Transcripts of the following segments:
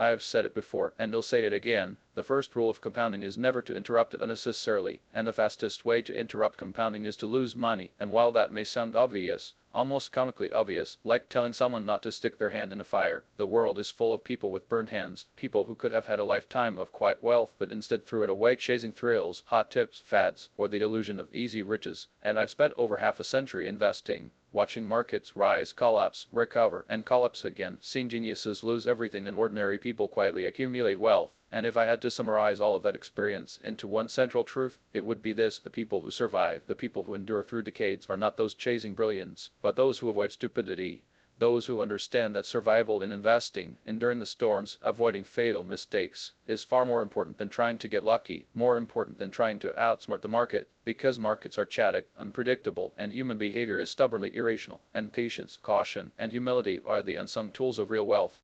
I have said it before, and I'll say it again. The first rule of compounding is never to interrupt it unnecessarily, and the fastest way to interrupt compounding is to lose money. And while that may sound obvious, almost comically obvious, like telling someone not to stick their hand in a fire, the world is full of people with burned hands, people who could have had a lifetime of quiet wealth but instead threw it away chasing thrills, hot tips, fads, or the illusion of easy riches. And I've spent over half a century investing, watching markets rise, collapse, recover, and collapse again, seeing geniuses lose everything and ordinary people quietly accumulate wealth. And if I had to summarize all of that experience into one central truth, it would be this: the people who survive, the people who endure through decades, are not those chasing brilliance, but those who avoid stupidity. Those who understand that survival in investing, enduring the storms, avoiding fatal mistakes, is far more important than trying to get lucky, more important than trying to outsmart the market, because markets are chaotic, unpredictable, and human behavior is stubbornly irrational, and patience, caution, and humility are the unsung tools of real wealth.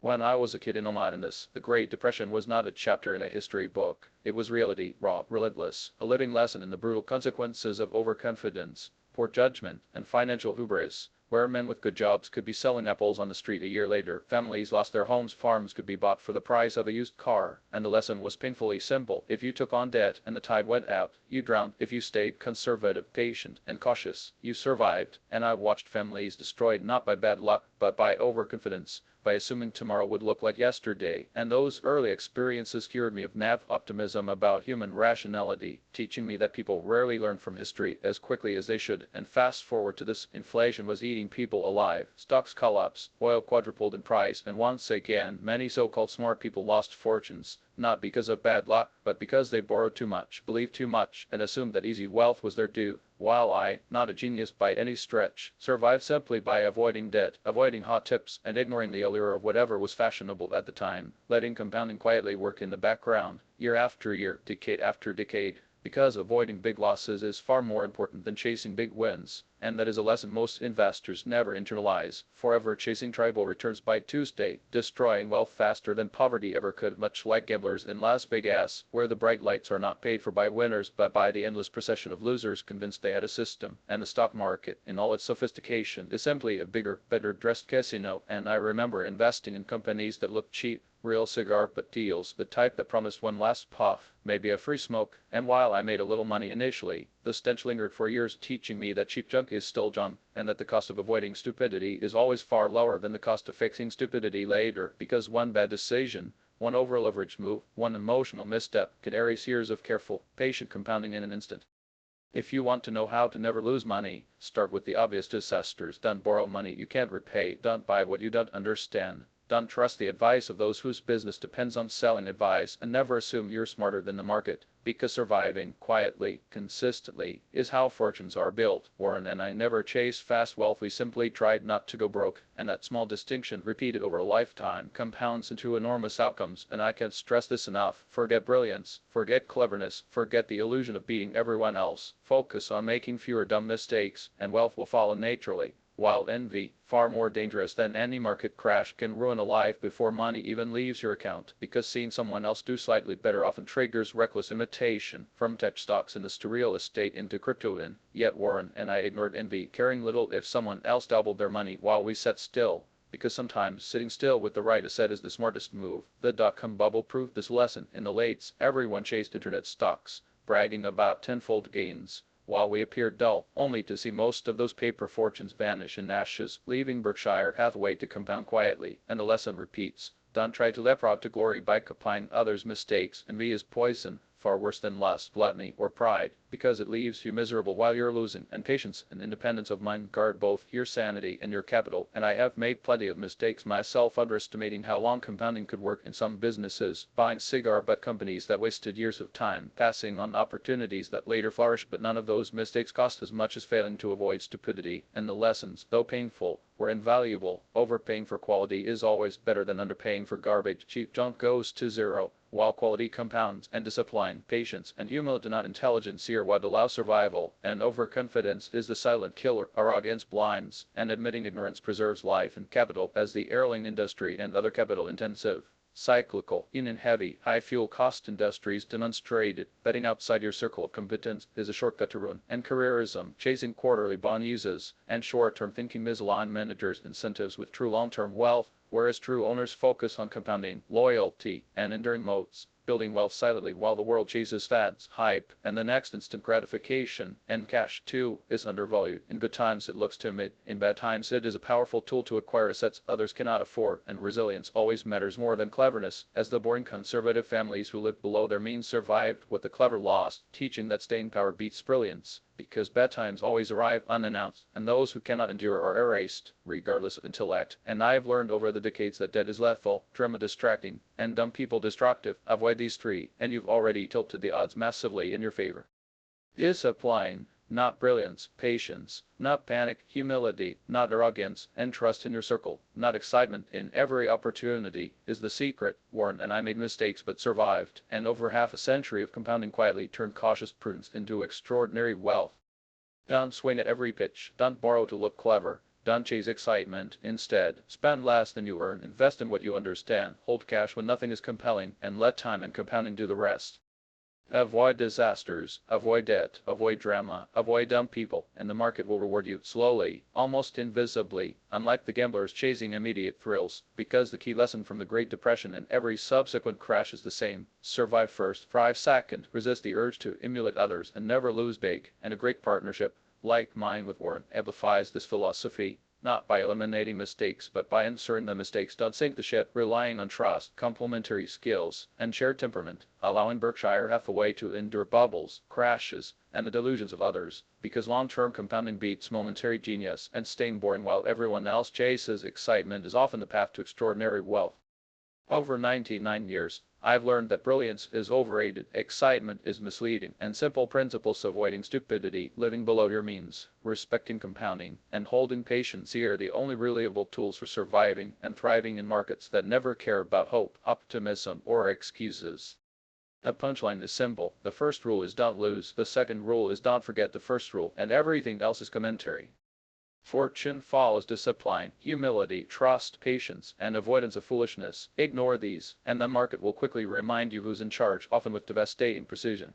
When I was a kid in Omaha, the Great Depression was not a chapter in a history book. It was reality, raw, relentless, a living lesson in the brutal consequences of overconfidence, poor judgment, and financial hubris. Where men with good jobs could be selling apples on the street a year later, families lost their homes, farms could be bought for the price of a used car, and the lesson was painfully simple. If you took on debt and the tide went out, you drowned. If you stayed conservative, patient, and cautious, you survived. And I watched families destroyed not by bad luck, but by overconfidence, by assuming tomorrow would look like yesterday. And those early experiences cured me of naive optimism about human rationality, teaching me that people rarely learn from history as quickly as they should. And fast forward to this: inflation was eating people alive, stocks collapsed, oil quadrupled in price, and once again many so-called smart people lost fortunes, not because of bad luck, but because they borrowed too much, believed too much, and assumed that easy wealth was their due. While I, not a genius by any stretch, survived simply by avoiding debt, avoiding hot tips, and ignoring the allure of whatever was fashionable at the time, letting compounding quietly work in the background, year after year, decade after decade. Because avoiding big losses is far more important than chasing big wins, and that is a lesson most investors never internalize. Forever chasing tribal returns by Tuesday, destroying wealth faster than poverty ever could, much like gamblers in Las Vegas, where the bright lights are not paid for by winners but by the endless procession of losers convinced they had a system. And the stock market, in all its sophistication, is simply a bigger, better dressed casino. And I remember investing in companies that looked cheap, real cigar butt deals, the type that promised one last puff, maybe a free smoke. And while I made a little money initially, the stench lingered for years, teaching me that cheap junk is still junk, and that the cost of avoiding stupidity is always far lower than the cost of fixing stupidity later. Because one bad decision, one over-leveraged move, one emotional misstep can erase years of careful, patient compounding in an instant. If you want to know how to never lose money, start with the obvious disasters. Don't borrow money you can't repay. Don't buy what you don't understand. Don't trust the advice of those whose business depends on selling advice, and never assume you're smarter than the market, because surviving quietly, consistently, is how fortunes are built. Warren and I never chased fast wealth, we simply tried not to go broke, and that small distinction, repeated over a lifetime, compounds into enormous outcomes. And I can't stress this enough: forget brilliance, forget cleverness, forget the illusion of beating everyone else. Focus on making fewer dumb mistakes, and wealth will follow naturally. While envy, far more dangerous than any market crash, can ruin a life before money even leaves your account, because seeing someone else do slightly better often triggers reckless imitation, from tech stocks in this to real estate into crypto. In yet Warren and I ignored envy, caring little if someone else doubled their money while we sat still, because sometimes sitting still with the right asset is the smartest move. The dot-com bubble proved this lesson. In the lates, everyone chased internet stocks, bragging about tenfold gains, while we appeared dull, only to see most of those paper fortunes vanish in ashes, leaving Berkshire Hathaway to compound quietly. And the lesson repeats: don't try to leapfrog to glory by copying others' mistakes. Envy is poison, far worse than lust, gluttony, or pride, because it leaves you miserable while you're losing. And patience and independence of mind guard both your sanity and your capital. And I have made plenty of mistakes myself, underestimating how long compounding could work in some businesses, buying cigar butt companies that wasted years of time, passing on opportunities that later flourished. But none of those mistakes cost as much as failing to avoid stupidity. And the lessons, though painful, were invaluable. Overpaying for quality is always better than underpaying for garbage. Cheap junk goes to zero, while quality compounds. And discipline, patience, and humility, not intelligence, are what allow survival. And overconfidence is the silent killer. Arrogance blinds, and admitting ignorance preserves life and capital. As the airline industry and other capital-intensive, cyclical, heavy, high-fuel cost industries demonstrated, betting outside your circle of competence is a shortcut to ruin. And careerism, chasing quarterly bonuses, and short-term thinking misaligned managers' incentives with true long-term wealth. whereas true owners focus on compounding, loyalty, and enduring moats, building wealth silently while the world chases fads, hype, and the next instant gratification. And cash, too, is undervalued. In good times it looks timid. In bad times it is a powerful tool to acquire assets others cannot afford. And resilience always matters more than cleverness, as the boring conservative families who lived below their means survived what the clever lost, teaching that staying power beats brilliance. Because bad times always arrive unannounced, and those who cannot endure are erased, regardless of intellect. And I have learned over the decades that debt is lethal, drama distracting, and dumb people destructive. Avoid these three, and you've already tilted the odds massively in your favor. Discipline, not brilliance, patience, not panic, humility, not arrogance, and trust in your circle, not excitement in every opportunity, is the secret. Warren and I made mistakes but survived, and over half a century of compounding quietly turned cautious prudence into extraordinary wealth. Don't swing at every pitch, don't borrow to look clever, don't chase excitement. Instead, spend less than you earn, invest in what you understand, hold cash when nothing is compelling, and let time and compounding do the rest. Avoid disasters, avoid debt, avoid drama, avoid dumb people, and the market will reward you slowly, almost invisibly, unlike the gamblers chasing immediate thrills, because the key lesson from the Great Depression and every subsequent crash is the same. Survive first, thrive second, resist the urge to emulate others, and never lose big. And a great partnership, like mine with Warren, amplifies this philosophy. Not by eliminating mistakes, but by inserting the mistakes. Don't sink the ship, relying on trust, complementary skills, and shared temperament, allowing Berkshire Hathaway to endure bubbles, crashes, and the delusions of others, because long-term compounding beats momentary genius, and staying boring while everyone else chases excitement is often the path to extraordinary wealth. Over 99 years, I've learned that brilliance is overrated, excitement is misleading, and simple principles of avoiding stupidity, living below your means, respecting compounding, and holding patience here are the only reliable tools for surviving and thriving in markets that never care about hope, optimism, or excuses. The punchline is simple. The first rule is don't lose, the second rule is don't forget the first rule, and everything else is commentary. Fortune follows discipline, humility, trust, patience, and avoidance of foolishness. Ignore these, and the market will quickly remind you who's in charge, often with devastating precision.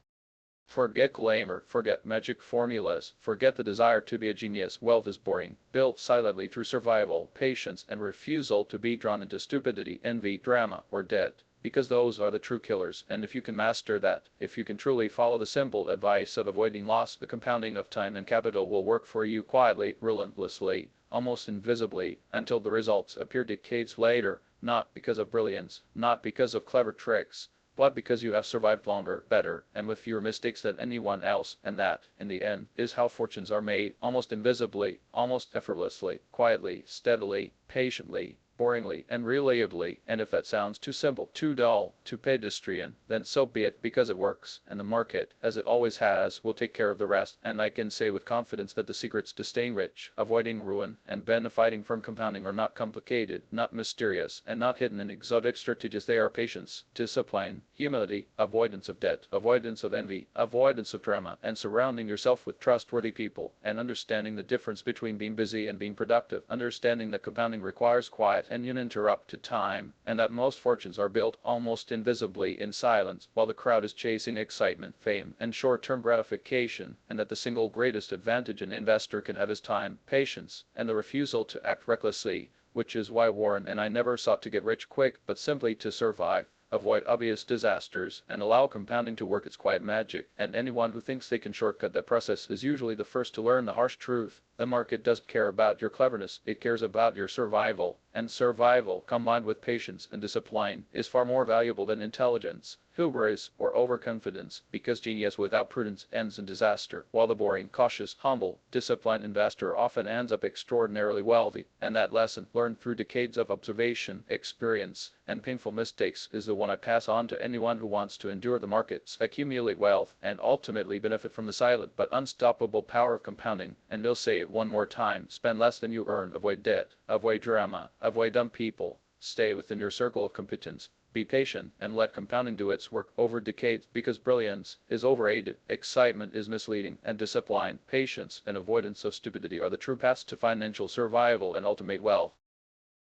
Forget glamour, forget magic formulas, forget the desire to be a genius. Wealth is boring, built silently through survival, patience, and refusal to be drawn into stupidity, envy, drama, or debt. Because those are the true killers, and if you can master that, if you can truly follow the simple advice of avoiding loss, the compounding of time and capital will work for you quietly, relentlessly, almost invisibly, until the results appear decades later, not because of brilliance, not because of clever tricks, but because you have survived longer, better, and with fewer mistakes than anyone else. And that, in the end, is how fortunes are made, almost invisibly, almost effortlessly, quietly, steadily, patiently, boringly, and reliably. And if that sounds too simple, too dull, too pedestrian, then so be it, because it works, and the market, as it always has, will take care of the rest. And I can say with confidence that the secrets to staying rich, avoiding ruin, and benefiting from compounding are not complicated, not mysterious, and not hidden in exotic strategies. They are patience, discipline, humility, avoidance of debt, avoidance of envy, avoidance of drama, and surrounding yourself with trustworthy people, and understanding the difference between being busy and being productive, understanding that compounding requires quiet and uninterrupted time, and that most fortunes are built almost invisibly in silence, while the crowd is chasing excitement, fame, and short-term gratification, and that the single greatest advantage an investor can have is time, patience, and the refusal to act recklessly, which is why Warren and I never sought to get rich quick, but simply to survive, avoid obvious disasters, and allow compounding to work its quiet magic. And anyone who thinks they can shortcut that process is usually the first to learn the harsh truth. The market doesn't care about your cleverness, it cares about your survival. And survival, combined with patience and discipline, is far more valuable than intelligence, hubris, or overconfidence, because genius without prudence ends in disaster, while the boring, cautious, humble, disciplined investor often ends up extraordinarily wealthy. And that lesson, learned through decades of observation, experience, and painful mistakes, is the one I pass on to anyone who wants to endure the markets, accumulate wealth, and ultimately benefit from the silent but unstoppable power of compounding. And they'll say it one more time: spend less than you earn, avoid debt, avoid drama, avoid dumb people, stay within your circle of competence, be patient, and let compounding do its work over decades, because brilliance is overrated, excitement is misleading, and discipline, patience, and avoidance of stupidity are the true paths to financial survival and ultimate wealth.